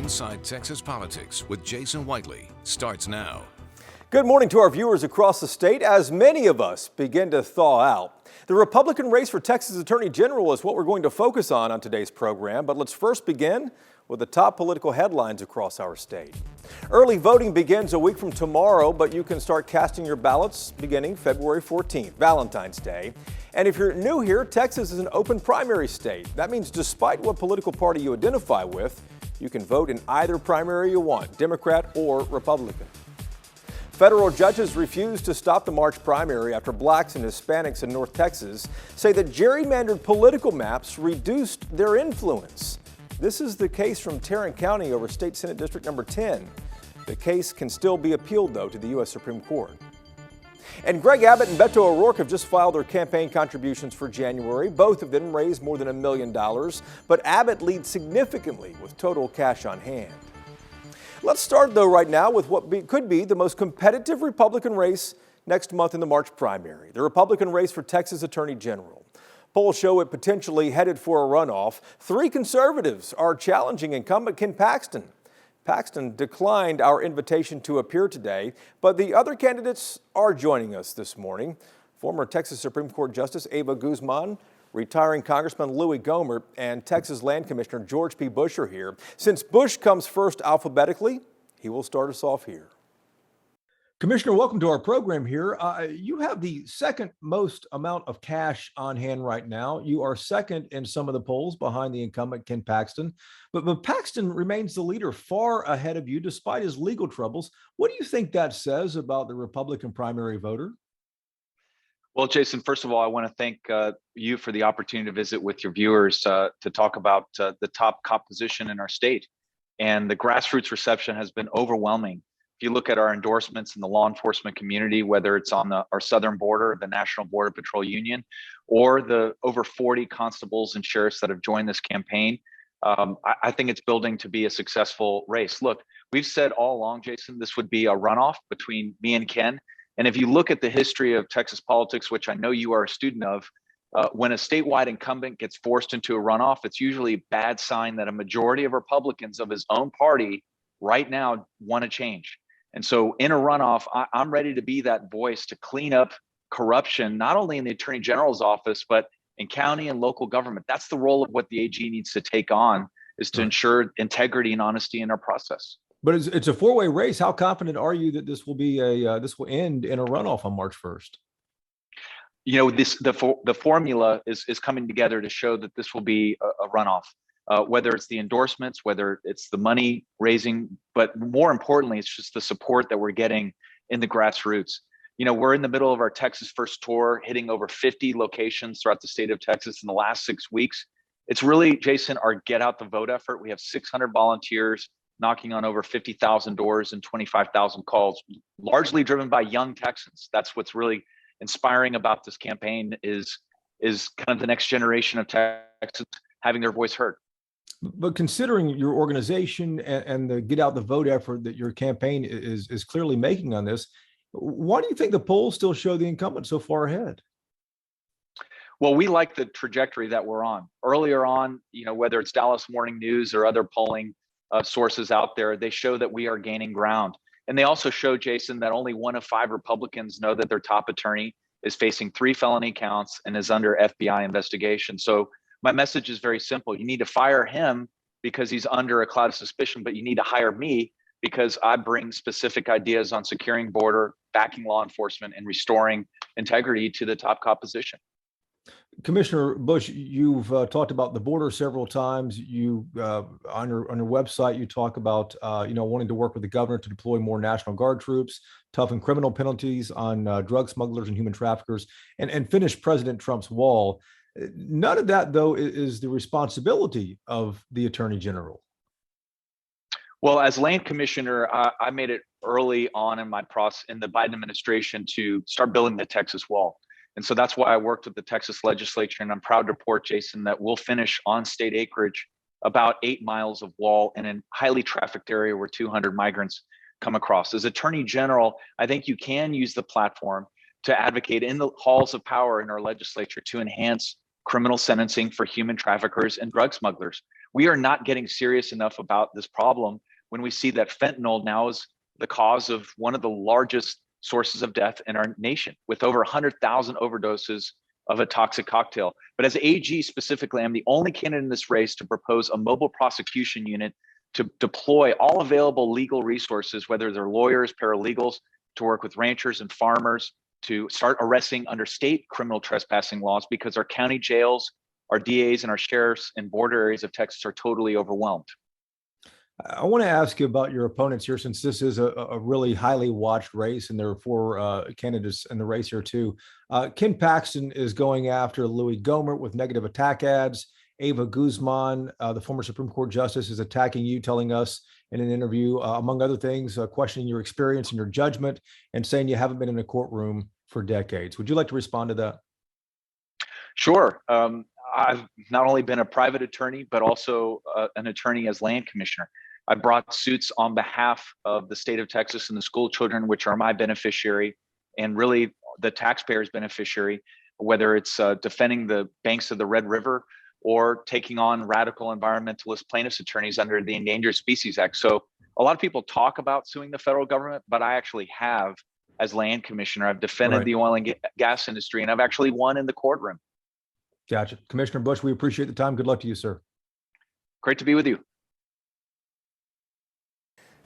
Inside Texas Politics with Jason Whiteley starts now. Good morning to our viewers across the state as many of us begin to thaw out. The Republican race for Texas Attorney General is what we're going to focus on today's program, but let's first begin with the top political headlines across our state. Early voting begins a week from tomorrow, but you can start casting your ballots beginning February 14th, Valentine's Day. And if you're new here, Texas is an open primary state. That means despite what political party you identify with, you can vote in either primary you want, Democrat or Republican. Federal judges refused to stop the March primary after blacks and Hispanics in North Texas say that gerrymandered political maps reduced their influence. This is the case from Tarrant County over State Senate District number 10. The case can still be appealed, though, to the U.S. Supreme Court. And Greg Abbott and Beto O'Rourke have just filed their campaign contributions for January. Both of them raised more than $1 million, but Abbott leads significantly with total cash on hand. Let's start, though, right now with what could be the most competitive Republican race next month in the March primary, the Republican race for Texas Attorney General. Polls show it potentially headed for a runoff. 3 conservatives are challenging incumbent Ken Paxton. Paxton declined our invitation to appear today, but the other candidates are joining us this morning. Former Texas Supreme Court Justice Eva Guzman, retiring Congressman Louis Gohmert, and Texas Land Commissioner George P. Bush are here. Since Bush comes first alphabetically, he will start us off here. Commissioner, welcome to our program here. You have the second most amount of cash on hand right now. You are second in some of the polls behind the incumbent Ken Paxton, but Paxton remains the leader far ahead of you despite his legal troubles. What do you think that says about the Republican primary voter? Well, Jason, first of all, I want to thank you for the opportunity to visit with your viewers to talk about the top cop position in our state. And the grassroots reception has been overwhelming. If you look at our endorsements in the law enforcement community, whether it's on our southern border, the National Border Patrol Union, or the over 40 constables and sheriffs that have joined this campaign, I think it's building to be a successful race. Look, we've said all along, Jason, this would be a runoff between me and Ken. And if you look at the history of Texas politics, which I know you are a student of, when a statewide incumbent gets forced into a runoff, it's usually a bad sign that a majority of Republicans of his own party right now want to change. And so in a runoff, I'm ready to be that voice to clean up corruption, not only in the Attorney General's office, but in county and local government. That's the role of what the AG needs to take on, is to ensure integrity and honesty in our process. But it's a 4-way race. How confident are you that this will be this will end in a runoff on March 1st? You know, the formula is coming together to show that this will be a runoff. Whether it's the endorsements, whether it's the money raising, but more importantly, it's just the support that we're getting in the grassroots. You know, we're in the middle of our Texas First tour, hitting over 50 locations throughout the state of Texas in the last 6 weeks. It's really, Jason, our get out the vote effort. We have 600 volunteers knocking on over 50,000 doors and 25,000 calls, largely driven by young Texans. That's what's really inspiring about this campaign is kind of the next generation of Texans having their voice heard. But considering your organization and the get out the vote effort that your campaign is clearly making on this, why do you think the polls still show the incumbent so far ahead? Well, we like the trajectory that we're on. Earlier on, you know, whether it's Dallas Morning News or other polling sources out there, they show that we are gaining ground. And they also show, Jason, that only 1 of 5 Republicans know that their top attorney is facing 3 felony counts and is under FBI investigation. So my message is very simple. You need to fire him because he's under a cloud of suspicion, but you need to hire me because I bring specific ideas on securing border, backing law enforcement, and restoring integrity to the top cop position. Commissioner Bush, you've talked about the border several times. You on your website, you talk about wanting to work with the governor to deploy more National Guard troops, toughen criminal penalties on drug smugglers and human traffickers, and finish President Trump's wall. None of that, though, is the responsibility of the Attorney General. Well, as land commissioner, I made it early on in my process in the Biden administration to start building the Texas wall. And so that's why I worked with the Texas legislature. And I'm proud to report, Jason, that we'll finish on state acreage about 8 miles of wall in a highly trafficked area where 200 migrants come across. As Attorney General, I think you can use the platform to advocate in the halls of power in our legislature to enhance criminal sentencing for human traffickers and drug smugglers. We are not getting serious enough about this problem when we see that fentanyl now is the cause of one of the largest sources of death in our nation, with over 100,000 overdoses of a toxic cocktail. But as AG specifically, I'm the only candidate in this race to propose a mobile prosecution unit to deploy all available legal resources, whether they're lawyers, paralegals, to work with ranchers and farmers, to start arresting under state criminal trespassing laws, because our county jails, our DAs, and our sheriffs in border areas of Texas are totally overwhelmed. I want to ask you about your opponents here, since this is a really highly watched race, and there are four candidates in the race here too. Ken Paxton is going after Louis Gohmert with negative attack ads. Eva Guzman, the former Supreme Court justice, is attacking you, telling us in an interview, among other things, questioning your experience and your judgment, and saying you haven't been in a courtroom for decades. Would you like to respond to that? Sure. I've not only been a private attorney, but also an attorney as land commissioner. I brought suits on behalf of the state of Texas and the school children, which are my beneficiary, and really the taxpayers' beneficiary, whether it's defending the banks of the Red River or taking on radical environmentalist plaintiffs' attorneys under the Endangered Species Act. So a lot of people talk about suing the federal government, but I actually have as land commissioner. I've defended the oil and gas industry, and I've actually won in the courtroom. Gotcha. Commissioner Bush, we appreciate the time. Good luck to you, sir. Great to be with you.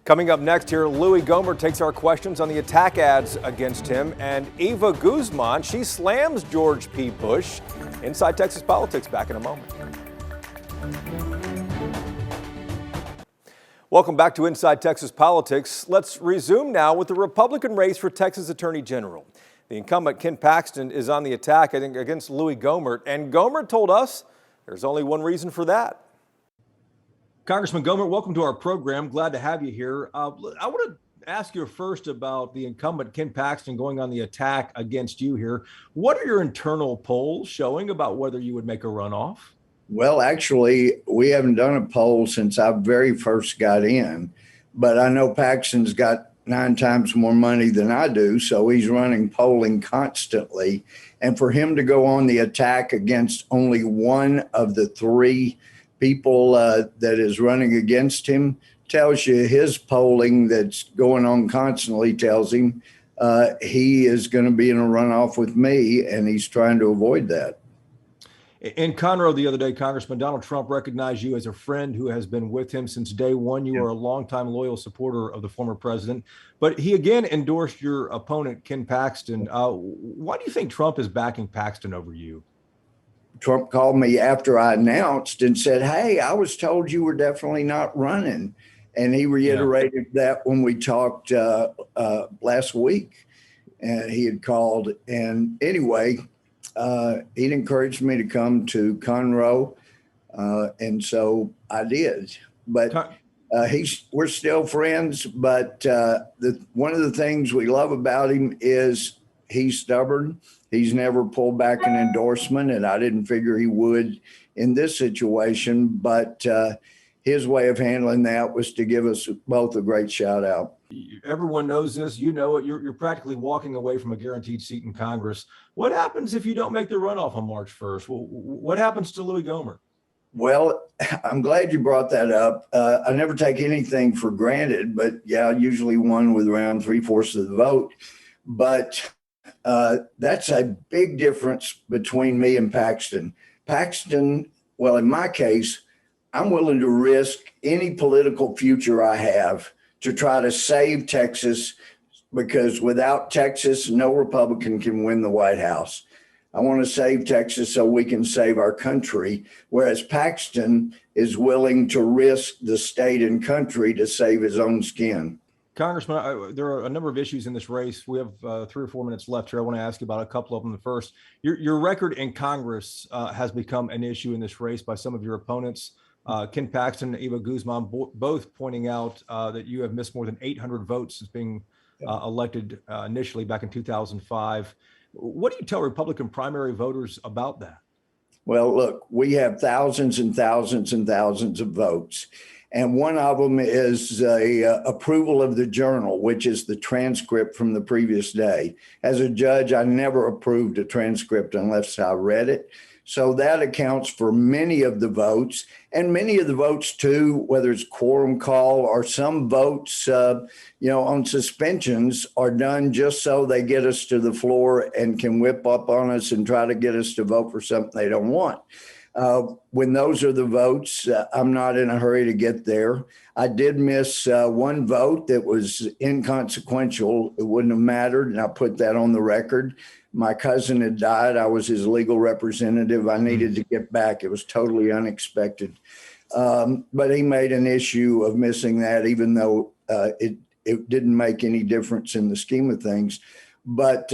Coming up next here, Louis Gohmert takes our questions on the attack ads against him, and Eva Guzman, she slams George P. Bush. Inside Texas Politics, back in a moment. Welcome back to Inside Texas Politics. Let's resume now with the Republican race for Texas Attorney General. The incumbent Ken Paxton is on the attack, I think, against Louis Gohmert, and Gohmert told us there's only one reason for that. Congressman Gohmert, welcome to our program. Glad to have you here. I want to ask you first about the incumbent Ken Paxton going on the attack against you here. What are your internal polls showing about whether you would make a runoff? Well, actually, we haven't done a poll since I very first got in, but I know Paxton's got 9 times more money than I do, so he's running polling constantly. And for him to go on the attack against only one of the 3 people that is running against him tells you his polling that's going on constantly tells him he is going to be in a runoff with me, and he's trying to avoid that. In Conroe the other day, Congressman, Donald Trump recognized you as a friend who has been with him since day one. You are a longtime loyal supporter of the former president, but he again endorsed your opponent, Ken Paxton. Why do you think Trump is backing Paxton over you? Trump called me after I announced and said, "Hey, I was told you were definitely not running." And he reiterated that when we talked last week, and he had called. And anyway, he'd encouraged me to come to Conroe, and so I did. But we're still friends. But one of the things we love about him is he's stubborn. He's never pulled back an endorsement, and I didn't figure he would in this situation. But his way of handling that was to give us both a great shout out. Everyone knows this. You know it. You're practically walking away from a guaranteed seat in Congress. What happens if you don't make the runoff on March 1st? Well, what happens to Louis Gohmert? Well, I'm glad you brought that up. I never take anything for granted, but yeah, I usually won with around 3/4 of the vote. But that's a big difference between me and Paxton. Paxton, well, in my case, I'm willing to risk any political future I have to try to save Texas, because without Texas, no Republican can win the White House. I want to save Texas so we can save our country, whereas Paxton is willing to risk the state and country to save his own skin. Congressman, there are a number of issues in this race. We have 3 or 4 minutes left here. I want to ask you about a couple of them. The first, your record in Congress has become an issue in this race by some of your opponents. Ken Paxton and Eva Guzman both pointing out that you have missed more than 800 votes since being elected initially back in 2005. What do you tell Republican primary voters about that? Well, look, we have thousands and thousands and thousands of votes. And one of them is approval of the journal, which is the transcript from the previous day. As a judge, I never approved a transcript unless I read it. So that accounts for many of the votes, and many of the votes too, whether it's quorum call or some votes, on suspensions are done just so they get us to the floor and can whip up on us and try to get us to vote for something they don't want. When those are the votes, I'm not in a hurry to get there. I did miss one vote that was inconsequential. It wouldn't have mattered, and I put that on the record. My cousin had died. I was his legal representative. I needed to get back. It was totally unexpected. But he made an issue of missing that, even though it didn't make any difference in the scheme of things. But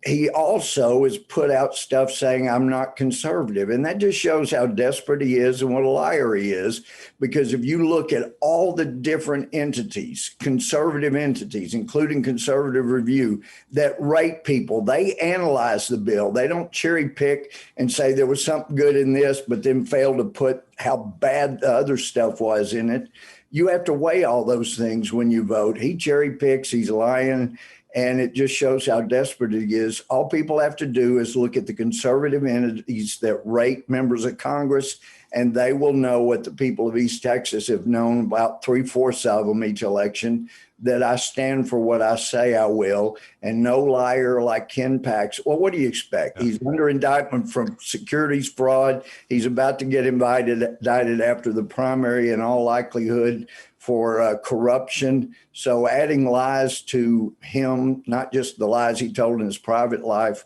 he also has put out stuff saying I'm not conservative. And that just shows how desperate he is and what a liar he is. Because if you look at all the different entities, conservative entities, including Conservative Review, that rate people, they analyze the bill. They don't cherry pick and say there was something good in this, but then fail to put how bad the other stuff was in it. You have to weigh all those things when you vote. He cherry picks, he's lying. And it just shows how desperate he is. All people have to do is look at the conservative entities that rate members of Congress, and they will know what the people of East Texas have known about 3/4 of them each election, that I stand for what I say I will, and no liar like Ken Paxton. Well, what do you expect? He's under indictment from securities fraud. He's about to get indicted after the primary in all likelihood for corruption. So adding lies to him, not just the lies he told in his private life,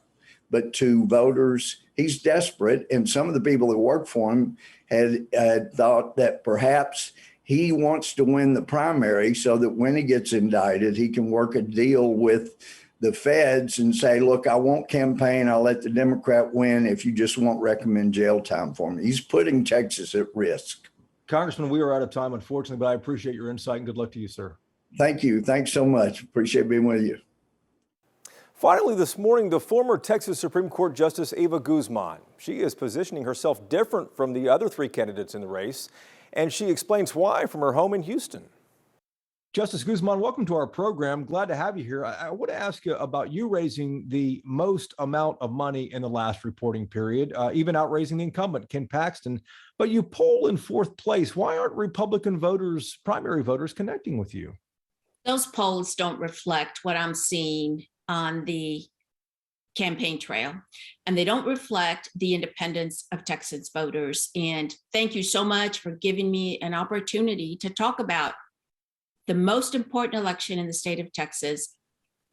but to voters, he's desperate. And some of the people that work for him had thought that perhaps he wants to win the primary so that when he gets indicted, he can work a deal with the feds and say, look, I won't campaign. I'll let the Democrat win if you just won't recommend jail time for me. He's putting Texas at risk. Congressman, we are out of time, unfortunately, but I appreciate your insight and good luck to you, sir. Thank you. Thanks so much. Appreciate being with you. Finally, this morning, the former Texas Supreme Court Justice Eva Guzman. She is positioning herself different from the other three candidates in the race, and she explains why from her home in Houston. Justice Guzman, welcome to our program. Glad to have you here. I want to ask you about you raising the most amount of money in the last reporting period, even outraising the incumbent, Ken Paxton. But you poll in fourth place. Why aren't Republican voters, primary voters, connecting with you? Those polls don't reflect what I'm seeing on the campaign trail, and they don't reflect the independence of Texas voters. And thank you so much for giving me an opportunity to talk about the most important election in the state of Texas,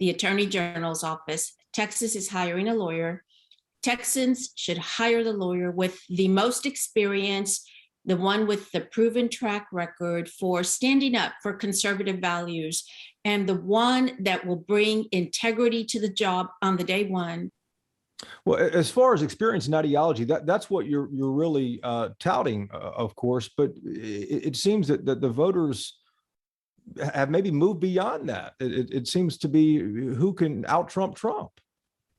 the Attorney General's office. Texas is hiring a lawyer. Texans should hire the lawyer with the most experience, the one with the proven track record for standing up for conservative values, and the one that will bring integrity to the job on the day one. Well, as far as experience and ideology, that's what you're really touting, of course. But it seems that the voters have maybe moved beyond that. It seems to be who can out-Trump Trump.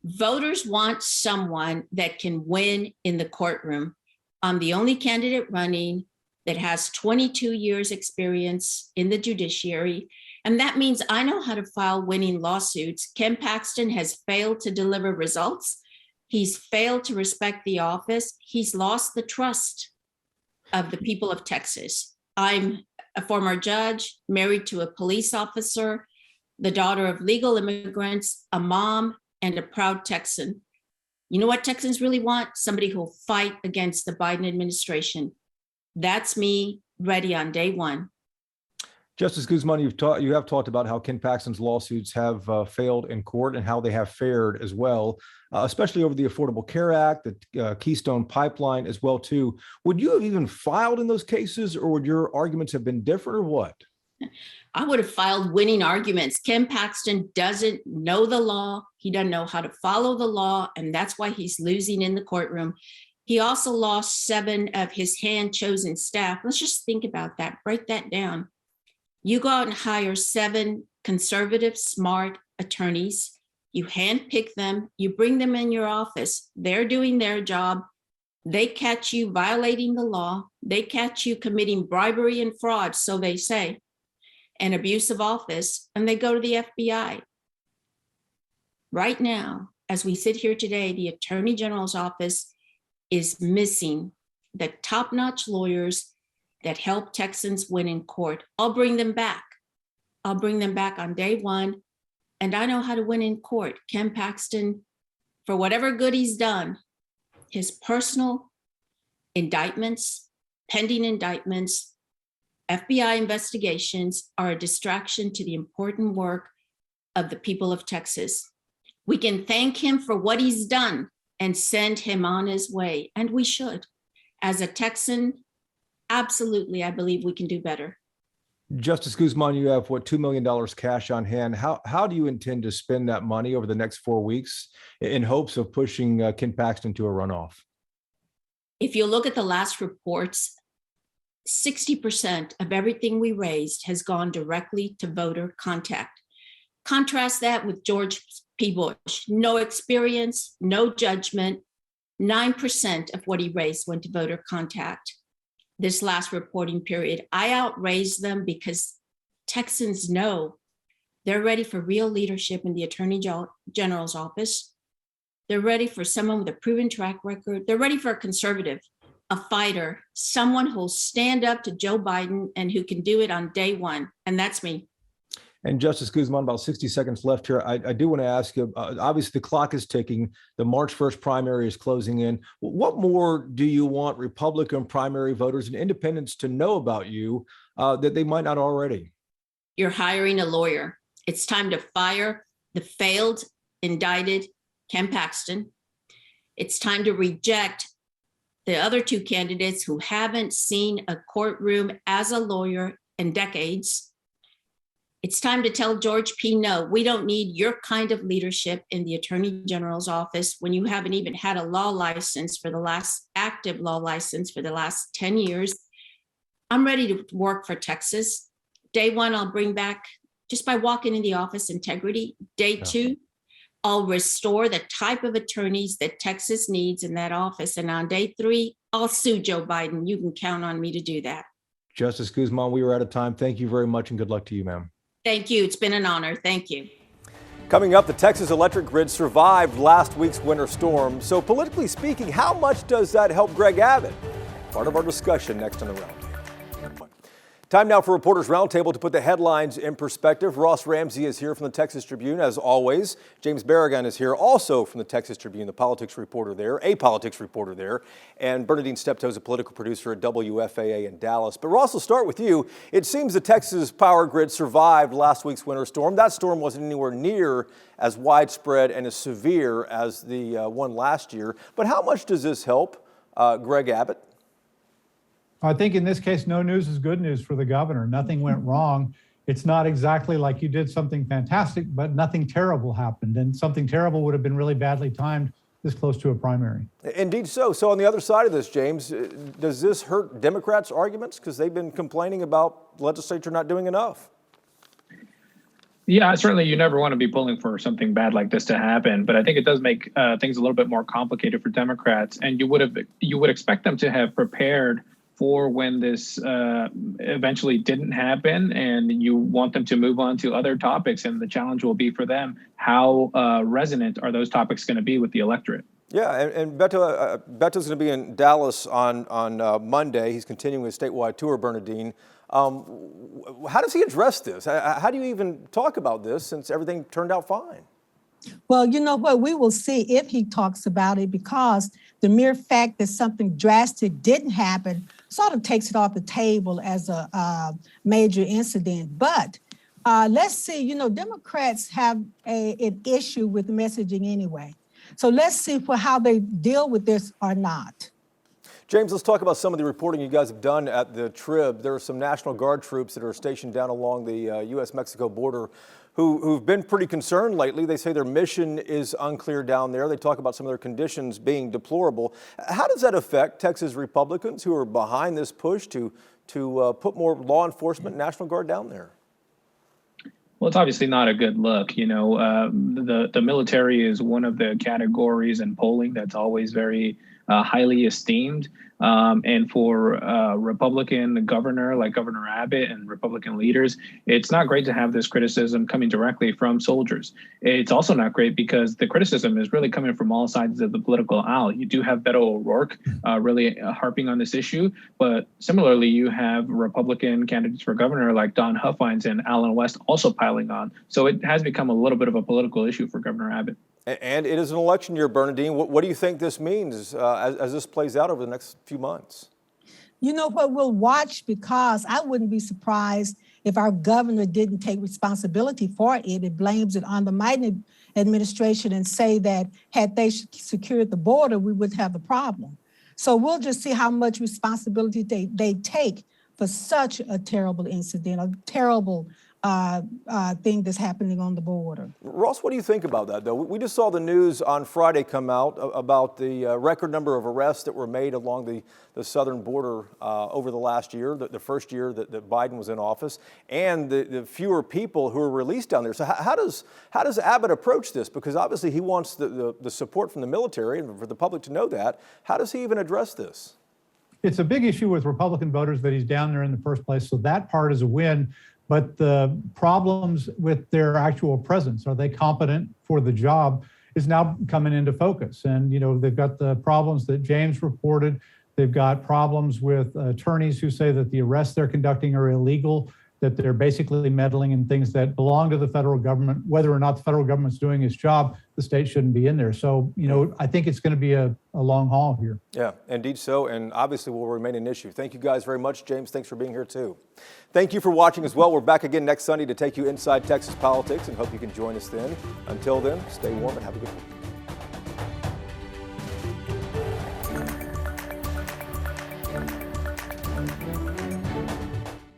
Voters want someone that can win in the courtroom. I'm the only candidate running that has 22 years experience in the judiciary. And that means I know how to file winning lawsuits. Ken Paxton has failed to deliver results. He's failed to respect the office. He's lost the trust of the people of Texas. I'm a former judge, married to a police officer, the daughter of legal immigrants, a mom, and a proud Texan. You know what Texans really want? Somebody who'll fight against the Biden administration. That's me, ready on day one. Justice Guzman, you have talked about how Ken Paxton's lawsuits have failed in court and how they have fared as well, especially over the Affordable Care Act, the Keystone Pipeline as well too. Would you have even filed in those cases, or would your arguments have been different, or what? I would have filed winning arguments. Ken Paxton doesn't know the law. He doesn't know how to follow the law, and that's why he's losing in the courtroom. He also lost 7 of his hand-chosen staff. Let's just think about that. Break that down. You go out and hire 7 conservative, smart attorneys. You handpick them. You bring them in your office. They're doing their job. They catch you violating the law. They catch you committing bribery and fraud, so they say, and abuse of office, and they go to the FBI. Right now, as we sit here today, the Attorney General's office is missing the top-notch lawyers that help Texans win in court. I'll bring them back. I'll bring them back on day one. And I know how to win in court. Ken Paxton, for whatever good he's done, his personal indictments, pending indictments, FBI investigations are a distraction to the important work of the people of Texas. We can thank him for what he's done and send him on his way. And we should. As a Texan, absolutely, I believe we can do better. Justice Guzman, you have $2 million cash on hand. How do you intend to spend that money over the next 4 weeks in hopes of pushing Ken Paxton to a runoff? If you look at the last reports, 60% of everything we raised has gone directly to voter contact. Contrast that with George P. Bush. No experience, no judgment. 9% of what he raised went to voter contact. This last reporting period, I outraised them because Texans know they're ready for real leadership in the Attorney General's office. They're ready for someone with a proven track record. They're ready for a conservative, a fighter, someone who'll stand up to Joe Biden and who can do it on day one. And that's me. And Justice Guzman, about 60 seconds left here. I do want to ask you, obviously the clock is ticking. The March 1st primary is closing in. What more do you want Republican primary voters and independents to know about you that they might not already? You're hiring a lawyer. It's time to fire the failed, indicted Ken Paxton. It's time to reject the other two candidates who haven't seen a courtroom as a lawyer in decades. It's time to tell George P. No, we don't need your kind of leadership in the Attorney General's office when you haven't even had a law license for the last active law license for the last 10 years. I'm ready to work for Texas. Day one, I'll bring back, just by walking in the office, integrity. Day two, I'll restore the type of attorneys that Texas needs in that office. And on day three, I'll sue Joe Biden. You can count on me to do that. Justice Guzman, we are out of time. Thank you very much and good luck to you, ma'am. Thank you. It's been an honor. Thank you. Coming up, the Texas electric grid survived last week's winter storm. So politically speaking, how much does that help Greg Abbott? Part of our discussion next on the Roundtable. Time now for Reporters Roundtable to put the headlines in perspective. Ross Ramsey is here from the Texas Tribune, as always. James Barragan is here, also from the Texas Tribune, a politics reporter there. And Bernadine Steptoe is a political producer at WFAA in Dallas. But Ross, we'll start with you. It seems the Texas power grid survived last week's winter storm. That storm wasn't anywhere near as widespread and as severe as the one last year. But how much does this help Greg Abbott? I think in this case, no news is good news for the governor. Nothing went wrong. It's not exactly like you did something fantastic, but nothing terrible happened. And something terrible would have been really badly timed this close to a primary. Indeed so. So on the other side of this, James, does this hurt Democrats' arguments? Because they've been complaining about the legislature not doing enough. Yeah, certainly you never want to be pulling for something bad like this to happen, but I think it does make things a little bit more complicated for Democrats. And you would expect them to have prepared for when this eventually didn't happen, and you want them to move on to other topics. And the challenge will be for them, how resonant are those topics going to be with the electorate? Yeah, and Beto's going to be in Dallas on Monday. He's continuing his statewide tour, Bernadine. How does he address this? How do you even talk about this since everything turned out fine? Well, you know what? We will see if he talks about it, because the mere fact that something drastic didn't happen sort of takes it off the table as a major incident. But let's see, you know, Democrats have an issue with messaging anyway. So let's see how they deal with this or not. James, let's talk about some of the reporting you guys have done at the Trib. There are some National Guard troops that are stationed down along the U.S.-Mexico border who've been pretty concerned lately. They say their mission is unclear down there. They talk about some of their conditions being deplorable. How does that affect Texas Republicans who are behind this push to put more law enforcement and National Guard down there? Well, it's obviously not a good look. You know, the military is one of the categories in polling that's always very highly esteemed. And for a Republican governor like Governor Abbott and Republican leaders, it's not great to have this criticism coming directly from soldiers. It's also not great because the criticism is really coming from all sides of the political aisle. You do have Beto O'Rourke really harping on this issue, but similarly, you have Republican candidates for governor like Don Huffines and Allen West also piling on. So it has become a little bit of a political issue for Governor Abbott. And it is an election year, Bernadine. What do you think this means as this plays out over the next few months? You know what, we'll watch, because I wouldn't be surprised if our governor didn't take responsibility for it. It blames it on the Biden administration and say that had they secured the border, we wouldn't have the problem. So we'll just see how much responsibility they take for such a terrible incident, a terrible thing that's happening on the border. Ross, what do you think about that, though? We just saw the news on Friday come out about the record number of arrests that were made along the southern border over the last year, the first year that Biden was in office, and the fewer people who were released down there. So how does Abbott approach this? Because obviously he wants the support from the military and for the public to know that. How does he even address this? It's a big issue with Republican voters that he's down there in the first place, so that part is a win. But the problems with their actual presence, are they competent for the job, is now coming into focus. And, you know, they've got the problems that James reported. They've got problems with attorneys who say that the arrests they're conducting are illegal, that they're basically meddling in things that belong to the federal government. Whether or not the federal government's doing its job, the state shouldn't be in there. So, you know, I think it's going to be a long haul here. Yeah, indeed so, and obviously will remain an issue. Thank you guys very much. James, thanks for being here too. Thank you for watching as well. We're back again next Sunday to take you inside Texas politics, and hope you can join us then. Until then, stay warm and have a good one.